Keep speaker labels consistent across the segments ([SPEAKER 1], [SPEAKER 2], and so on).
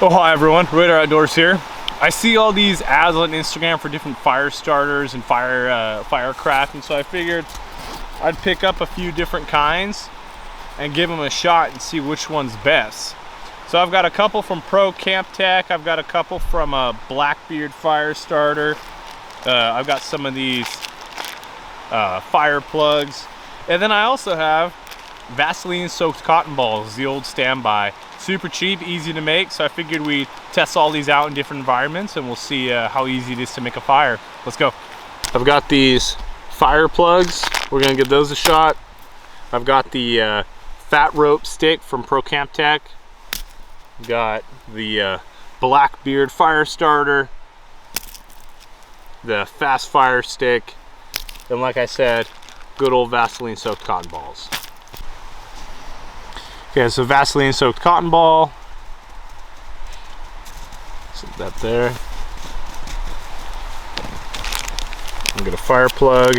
[SPEAKER 1] Oh, hi everyone, Raider Outdoors here. I see all these ads on Instagram for different fire starters and firecraft, and so I figured I'd pick up a few different kinds and give them a shot and see which one's best. So I've got a couple from Procamptek, I've got a couple from Blackbeard Fire Starter, I've got some of these fire plugs, and then I also have Vaseline soaked cotton balls, the old standby. Super cheap, easy to make, so I figured we'd test all these out in different environments and we'll see how easy it is to make a fire. Let's go. I've got these fire plugs, we're gonna give those a shot. I've got the fat rope stick from Procamptek. Got the Blackbeard Fire Starter, the Fast Fire Stick, and like I said, good old Vaseline soaked cotton balls. Okay, so Vaseline soaked cotton ball. Set that there. I'll get a fire plug.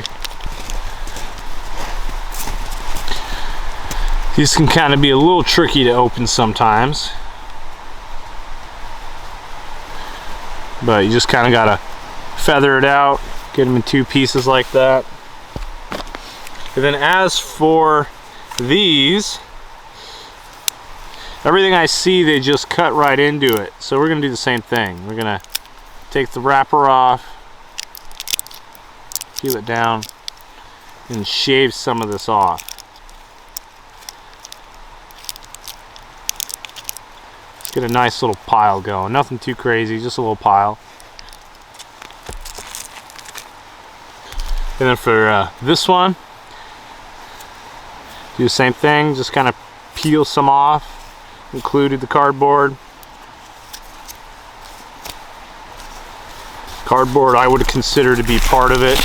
[SPEAKER 1] These can kind of be a little tricky to open sometimes, but you just kind of gotta feather it out, get them in two pieces like that. And then as for these, everything I see, they just cut right into it. So we're gonna do the same thing. We're gonna take the wrapper off, peel it down, and shave some of this off. Let's get a nice little pile going. Nothing too crazy, just a little pile. And then for this one, do the same thing, just kind of peel some off. Included the cardboard. Cardboard I would consider to be part of it,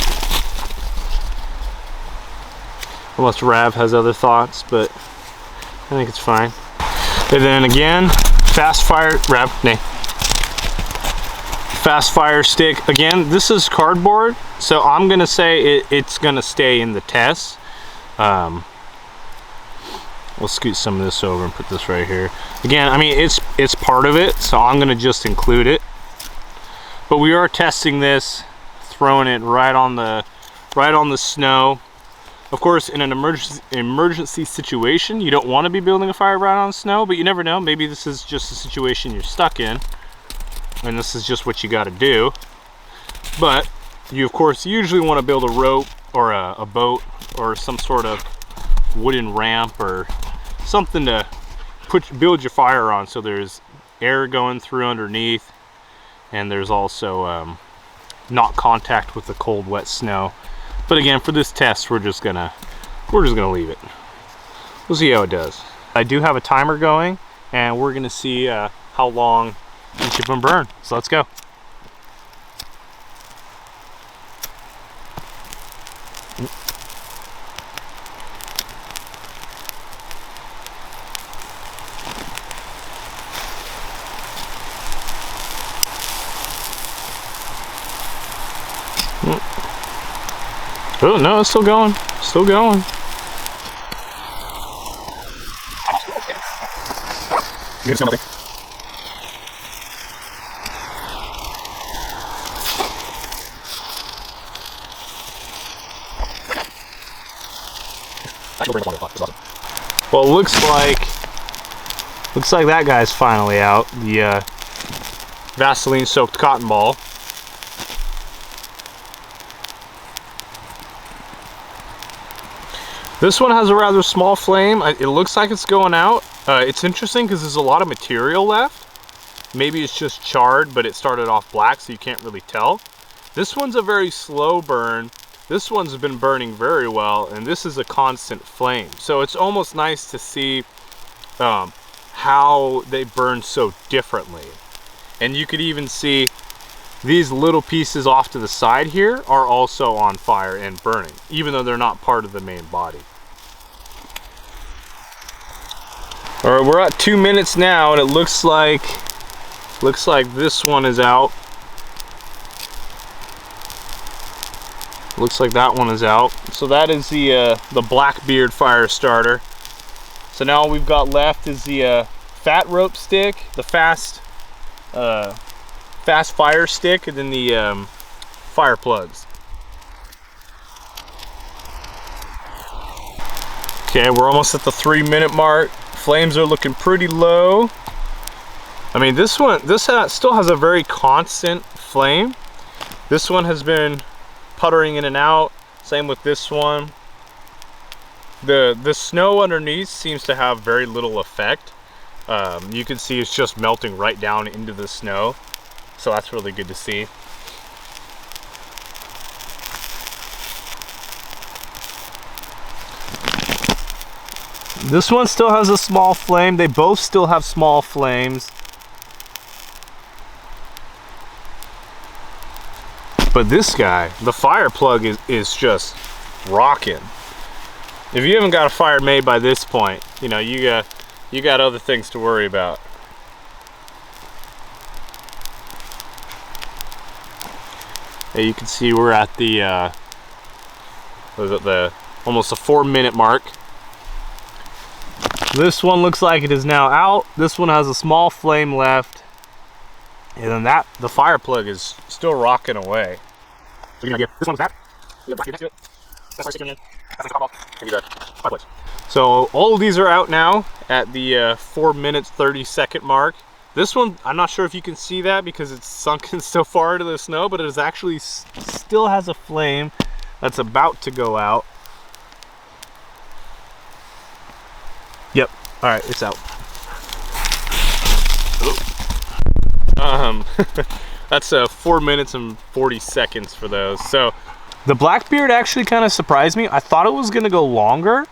[SPEAKER 1] unless Rav has other thoughts, but I think it's fine. And then again, Fast Fire Stick. Again, this is cardboard, so I'm gonna say it's gonna stay in the test. We'll scoot some of this over and put this right here. Again, I mean, it's part of it, so I'm gonna just include it. But we are testing this, throwing it right on the snow. Of course, in an emergency situation, you don't want to be building a fire right on snow, but you never know. Maybe this is just a situation you're stuck in, and this is just what you got to do. But you, of course, usually want to build a rope or a boat or some sort of wooden ramp or something to build your fire on, so there's air going through underneath, and there's also not contact with the cold wet snow. But again, for this test, we're just gonna leave it. We'll see how it does. I do have a timer going, and we're gonna see how long each of them burn. So let's go. Oh no, it's still going. Still going. You smell it? Well, it looks like that guy's finally out. The Vaseline soaked cotton ball. This one has a rather small flame. It looks like it's going out. It's interesting because there's a lot of material left. Maybe it's just charred, but it started off black, so you can't really tell. This one's a very slow burn. This one's been burning very well, and this is a constant flame. So it's almost nice to see how they burn so differently. And you could even see these little pieces off to the side here are also on fire and burning, even though they're not part of the main body. All right, we're at 2 minutes now, and it looks like this one is out. Looks like that one is out. So that is the Blackbeard Fire Starter. So now all we've got left is the fat rope stick, the fast Fast Fire Stick and then the Fire Plugs. Okay, we're almost at the 3-minute mark. Flames are looking pretty low. I mean, this still has a very constant flame. This one has been puttering in and out. Same with this one. The snow underneath seems to have very little effect. You can see it's just melting right down into the snow. So that's really good to see. This one still has a small flame. They both still have small flames. But this guy, the fire plug is just rocking. If you haven't got a fire made by this point, you know, you got other things to worry about. Hey, you can see we're at the almost a 4-minute mark. This one looks like it is now out. This one has a small flame left. And then the fire plug is still rocking away. So you know, this one's that. You got the next to it. That's our sticking in. That's the top off. And you got fireplace. So all of these are out now at the 4 minutes 30-second mark. This one, I'm not sure if you can see that because it's sunken so far into the snow, but it is actually still has a flame that's about to go out. Yep. All right, it's out. That's 4 minutes and 40 seconds for those. So the Blackbeard actually kind of surprised me. I thought it was gonna go longer,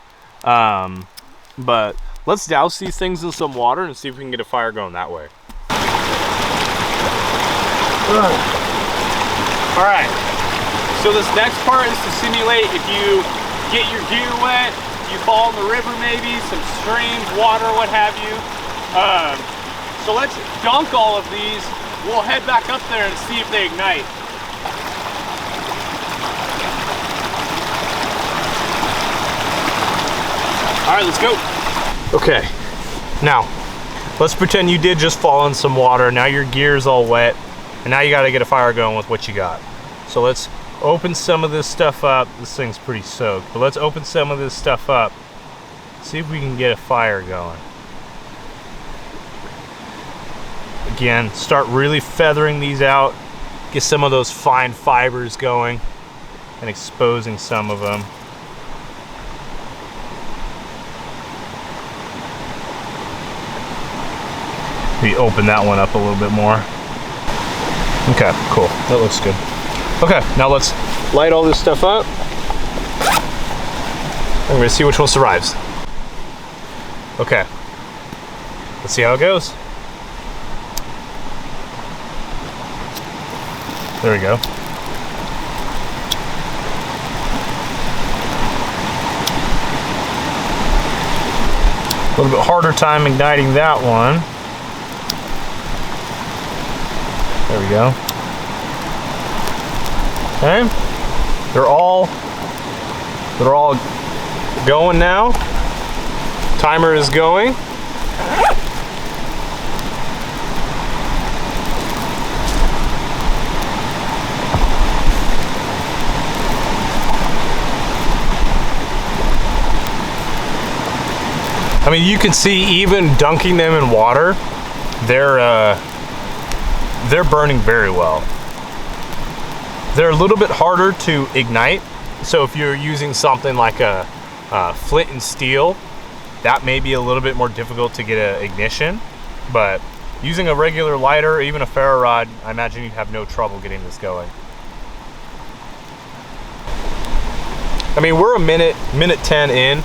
[SPEAKER 1] but let's douse these things in some water and see if we can get a fire going that way. All right, so this next part is to simulate if you get your gear wet, you fall in the river maybe, some streams, water, what have you. So let's dunk all of these. We'll head back up there and see if they ignite. All right, let's go. Okay, now let's pretend you did just fall in some water. Now your gear's all wet, and now you got to get a fire going with what you got. So let's open some of this stuff up. This thing's pretty soaked, but let's open some of this stuff up. See if we can get a fire going. Again, start really feathering these out. Get some of those fine fibers going and exposing some of them. Maybe open that one up a little bit more. Okay, cool. That looks good. Okay, now let's light all this stuff up. I'm gonna see which one survives. Okay, let's see how it goes. There we go. A little bit harder time igniting that one. There we go. Okay. They're all going now. Timer is going. I mean, you can see even dunking them in water, they're burning very well. They're a little bit harder to ignite, so if you're using something like a flint and steel, that may be a little bit more difficult to get an ignition, but using a regular lighter or even a ferro rod, I imagine you'd have no trouble getting this going. I mean, we're a minute 10 in,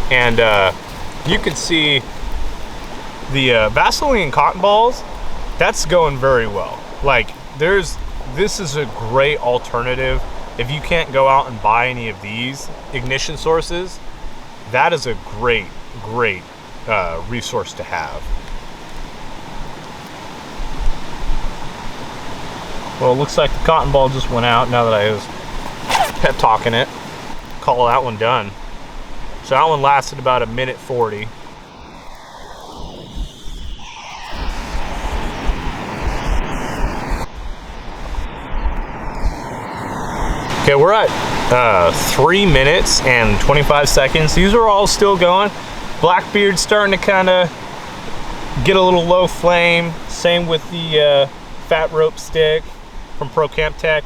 [SPEAKER 1] and you can see the Vaseline cotton balls, that's going very well. Like, this is a great alternative. If you can't go out and buy any of these ignition sources, that is a great resource to have. Well, it looks like the cotton ball just went out now that I was pep talking it. Call that one done. So that one lasted about a minute 40. Okay, we're at 3 minutes and 25 seconds. These are all still going. Blackbeard's starting to kind of get a little low flame. Same with the fat rope stick from Procamptek.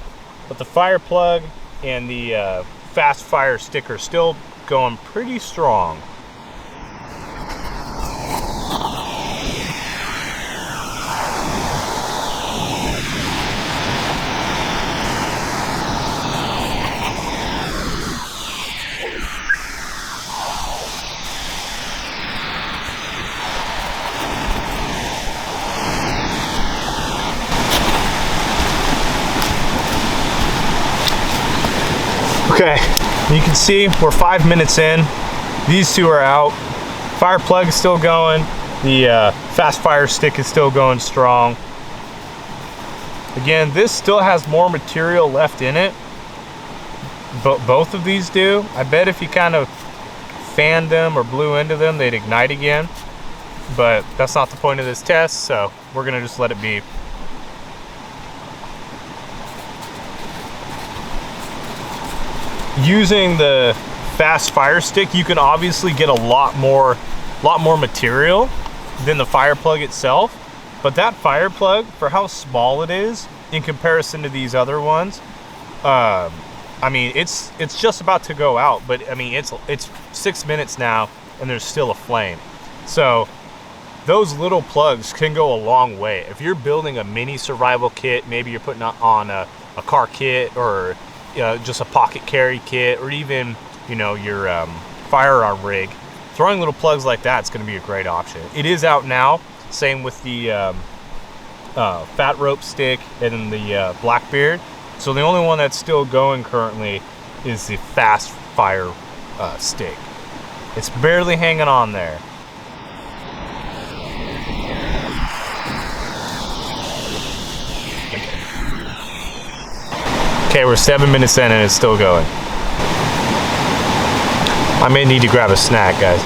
[SPEAKER 1] But the fire plug and the fast fire stick are still going pretty strong. Okay, you can see we're 5 minutes in. These two are out. Fire plug is still going. The fast fire stick is still going strong. Again, this still has more material left in it. But both of these do. I bet if you kind of fanned them or blew into them, they'd ignite again. But that's not the point of this test, so we're gonna just let it be. Using the fast fire stick, you can obviously get a lot more material than the fire plug itself. But that fire plug, for how small it is in comparison to these other ones, I mean, it's just about to go out. But I mean, it's 6 minutes now, and there's still a flame. So those little plugs can go a long way. If you're building a mini survival kit, maybe you're putting on a car kit or just a pocket carry kit, or even, you know, your firearm rig, throwing little plugs like that is going to be a great option. It is out now. Same with the fat rope stick and the Blackbeard. So the only one that's still going currently is the fast fire stick. It's barely hanging on there. Okay, we're 7 minutes in and it's still going. I may need to grab a snack, guys.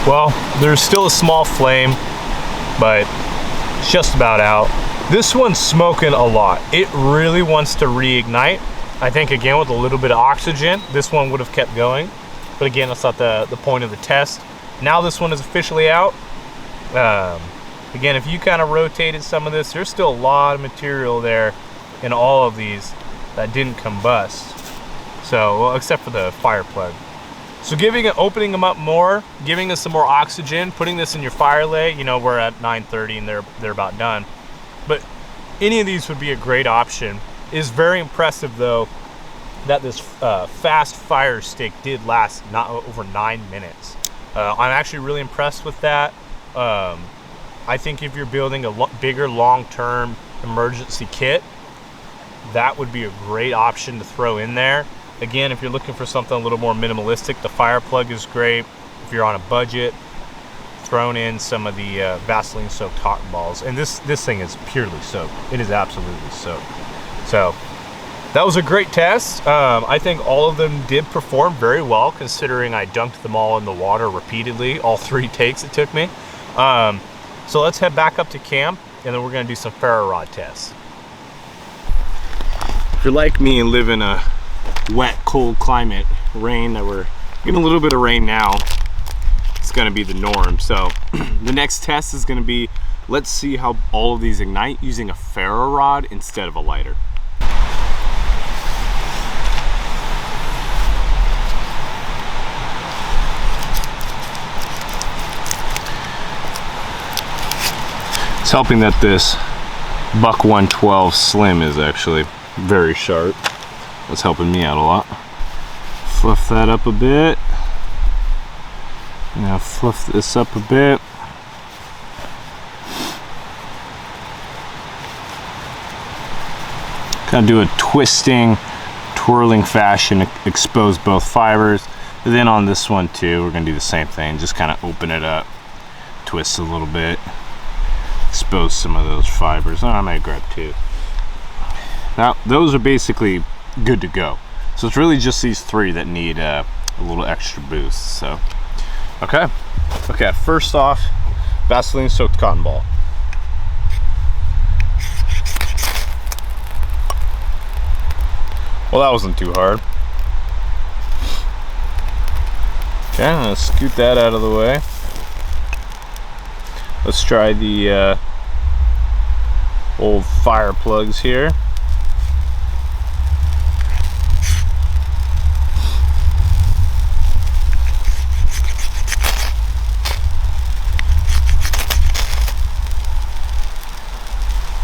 [SPEAKER 1] Well, there's still a small flame, but it's just about out. This one's smoking a lot. It really wants to reignite. I think, again, with a little bit of oxygen, this one would have kept going. But again, that's not the point of the test. Now this one is officially out. Again, if you kind of rotated some of this, there's still a lot of material there in all of these that didn't combust. So, well, except for the fire plug. So opening them up more, giving us some more oxygen, putting this in your fire lay, you know, we're at 9:30 and they're about done. But any of these would be a great option. It is very impressive, though, that this fast fire stick did last not over 9 minutes. I'm actually really impressed with that. I think if you're building a bigger long-term emergency kit, that would be a great option to throw in there. Again, if you're looking for something a little more minimalistic, the fire plug is great. If you're on a budget, thrown in some of the Vaseline soaked cotton balls. And this thing is purely soaked. It is absolutely soaked. So that was a great test. I think all of them did perform very well, considering I dunked them all in the water repeatedly, all 3 takes it took me. So let's head back up to camp, and then we're gonna do some ferro rod tests. If you're like me and live in a wet, cold climate, rain, that we're getting a little bit of rain now, it's gonna be the norm. So the next test is gonna be, let's see how all of these ignite using a ferro rod instead of a lighter. It's helping that this Buck 112 Slim is actually very sharp. That's helping me out a lot. Fluff that up a bit. Now fluff this up a bit. Kind of do a twisting, twirling fashion, expose both fibers. And then on this one too, we're gonna do the same thing. Just kind of open it up, twist a little bit, expose some of those fibers. Oh, I might grab 2. Now those are basically good to go. So it's really just these three that need a little extra boost. So, okay, first off, Vaseline soaked cotton ball. Well, that wasn't too hard. Okay, I'm gonna scoot that out of the way. Let's try the old fire plugs here.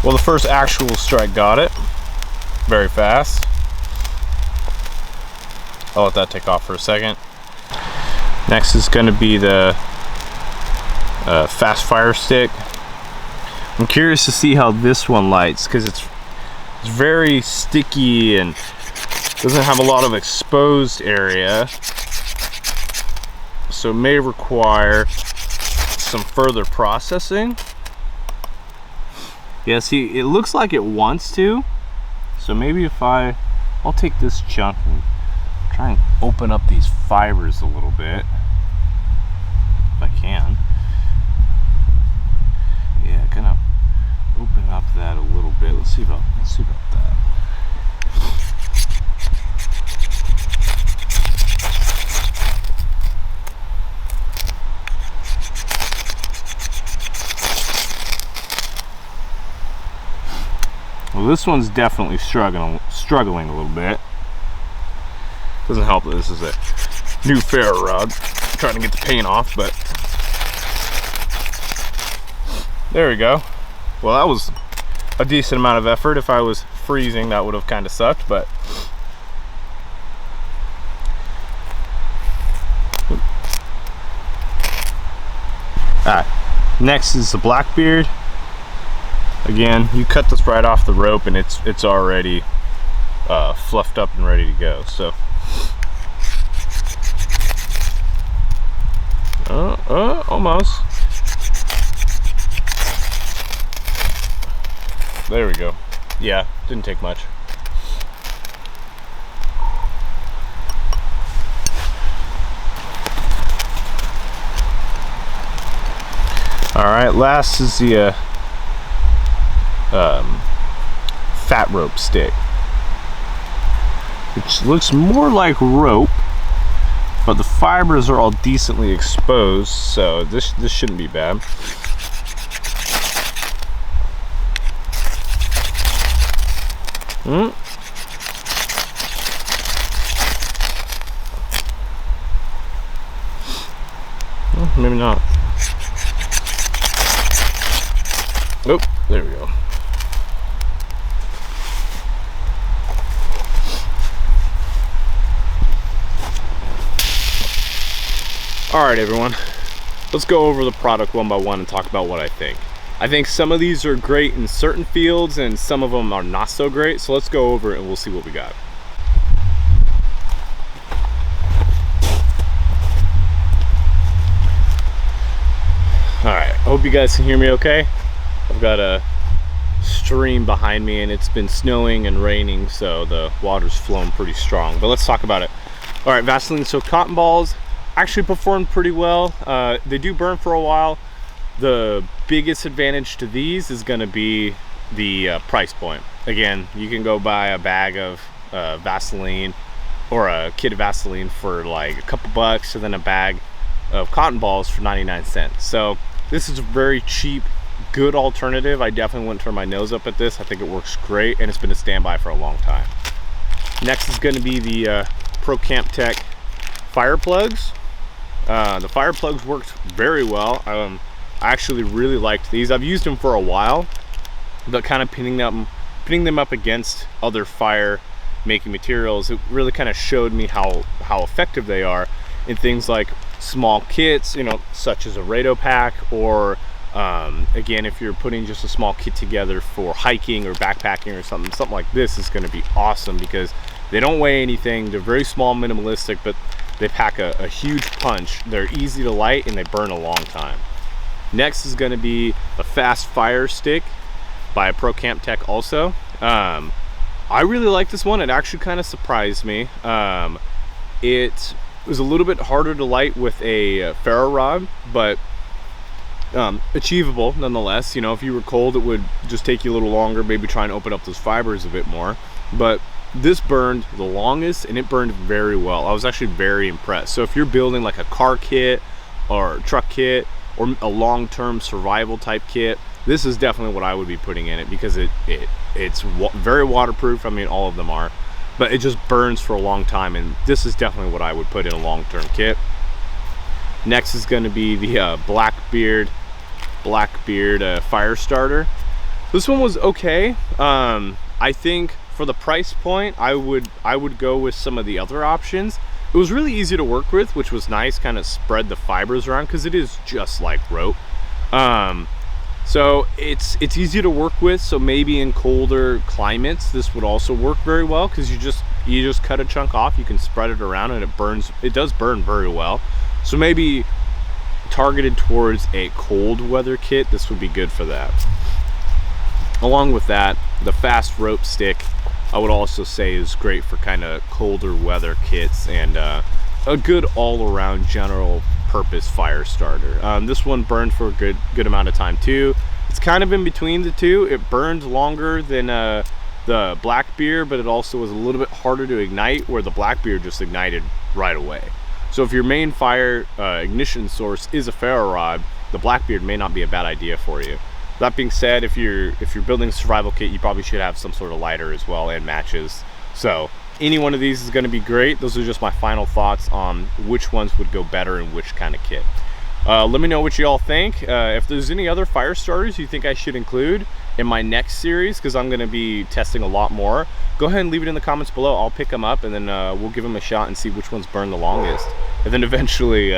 [SPEAKER 1] Well, the first actual strike got it very fast. I'll let that take off for a second. Next is going to be the Fast Fire Stick. I'm curious to see how this one lights because it's very sticky and doesn't have a lot of exposed area, so it may require some further processing. Yeah, see, it looks like it wants to, so maybe if I'll take this chunk and try and open up these fibers a little bit, if I can. Yeah, gonna open up that a little bit. Let's see about that. Well, this one's definitely struggling a little bit. Doesn't help that this is a new ferro rod. I'm trying to get the paint off, but there we go. Well, that was a decent amount of effort. If I was freezing, that would have kind of sucked, but alright. Next is the Blackbeard. Again, you cut this right off the rope and it's already fluffed up and ready to go. So almost. There we go. Yeah, didn't take much. All right, last is the fat rope stick, which looks more like rope, but the fibers are all decently exposed, so this shouldn't be bad. Well, maybe not. Nope, there we go. Alright everyone, let's go over the product one by one and talk about what I think. I think some of these are great in certain fields and some of them are not so great, so let's go over it and we'll see what we got. Alright, I hope you guys can hear me okay. I've got a stream behind me and it's been snowing and raining, so the water's flowing pretty strong, but let's talk about it. Alright, Vaseline soaked cotton balls actually performed pretty well. They do burn for a while. The biggest advantage to these is going to be the price point. Again, you can go buy a bag of Vaseline or a kit of Vaseline for like a couple bucks, and then a bag of cotton balls for 99 cents. So this is a very cheap, good alternative. I definitely wouldn't turn my nose up at this. I think it works great and it's been a standby for a long time. Next is going to be the Procamptek Fire Plugs. The fire plugs worked very well. I actually really liked these. I've used them for a while, but kind of pinning them up against other fire making materials, it really kind of showed me how effective they are in things like small kits, you know, such as a radio pack, or again, if you're putting just a small kit together for hiking or backpacking or something like this is going to be awesome because they don't weigh anything. They're very small, minimalistic, but they pack a huge punch. They're easy to light and they burn a long time. Next is going to be a Fast Fire Stick by Procamptek also.
[SPEAKER 2] I really like this one. It actually kind of surprised me. It was a little bit harder to light with a ferro rod, but achievable nonetheless. You know, if you were cold, it would just take you a little longer, maybe try and open up those fibers a bit more. But this burned the longest, and it burned very well. I was actually very impressed. So if you're building like a car kit or truck kit or a long-term survival type kit, this is definitely what I would be putting in it, because it's very waterproof. I mean, all of them are, but it just burns for a long time, and this is definitely what I would put in a long-term kit. Next is going to be the Blackbeard Firestarter. This one was okay. I think for the price point, I would go with some of the other options. It was really easy to work with, which was nice. Kind of spread the fibers around, because it is just like rope. So it's easy to work with. So maybe in colder climates, this would also work very well, because you just cut a chunk off, you can spread it around, and it does burn very well. So maybe targeted towards a cold weather kit, this would be good for that. Along with that, the fast rope stick, I would also say, is great for kind of colder weather kits, and a good all-around general purpose fire starter. This one burned for a good amount of time too. It's kind of in between the two. It burned longer than the Blackbeard, but it also was a little bit harder to ignite, where the Blackbeard just ignited right away. So if your main fire ignition source is a ferro rod, the Blackbeard may not be a bad idea for you. That being said, if you're building a survival kit, you probably should have some sort of lighter as well, and matches. So any one of these is going to be great. Those are just my final thoughts on which ones would go better in which kind of kit. Let me know what you all think. If there's any other fire starters you think I should include in my next series, because I'm going to be testing a lot more, go ahead and leave it in the comments below. I'll pick them up, and then we'll give them a shot and see which ones burn the longest. And then eventually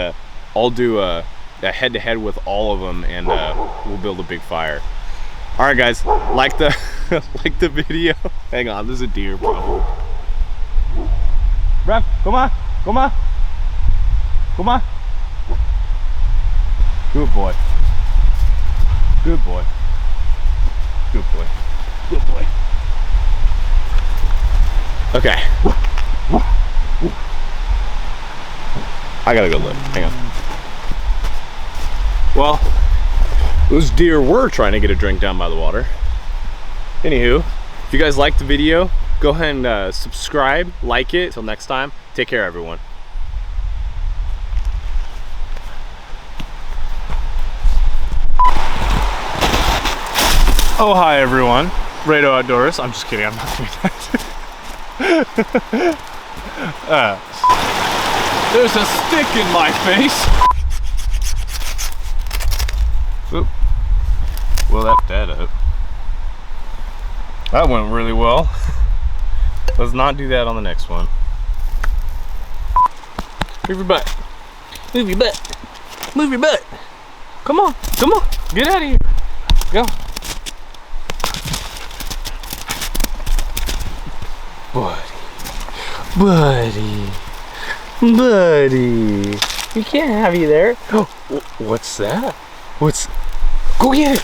[SPEAKER 2] I'll do a head-to-head with all of them, and we'll build a big fire. All right, guys, like the like the video. Hang on, there's a deer probably. Rev, come on, come on, come on. Good boy. Good boy. Good boy. Good boy. Okay. I gotta go look. Hang on. Well, those deer were trying to get a drink down by the water. Anywho, if you guys liked the video, go ahead and subscribe, like it. Till next time, take care, everyone. Oh, hi everyone. Rado Outdoors. I'm just kidding, I'm not doing that. There's a stick in my face. Oop. Well, that up. That went really well. Let's not do that on the next one. Move your butt. Move your butt. Move your butt. Come on. Come on. Get out of here. Go. Buddy. Buddy. We can't have you there. Oh, what's that? Go get it.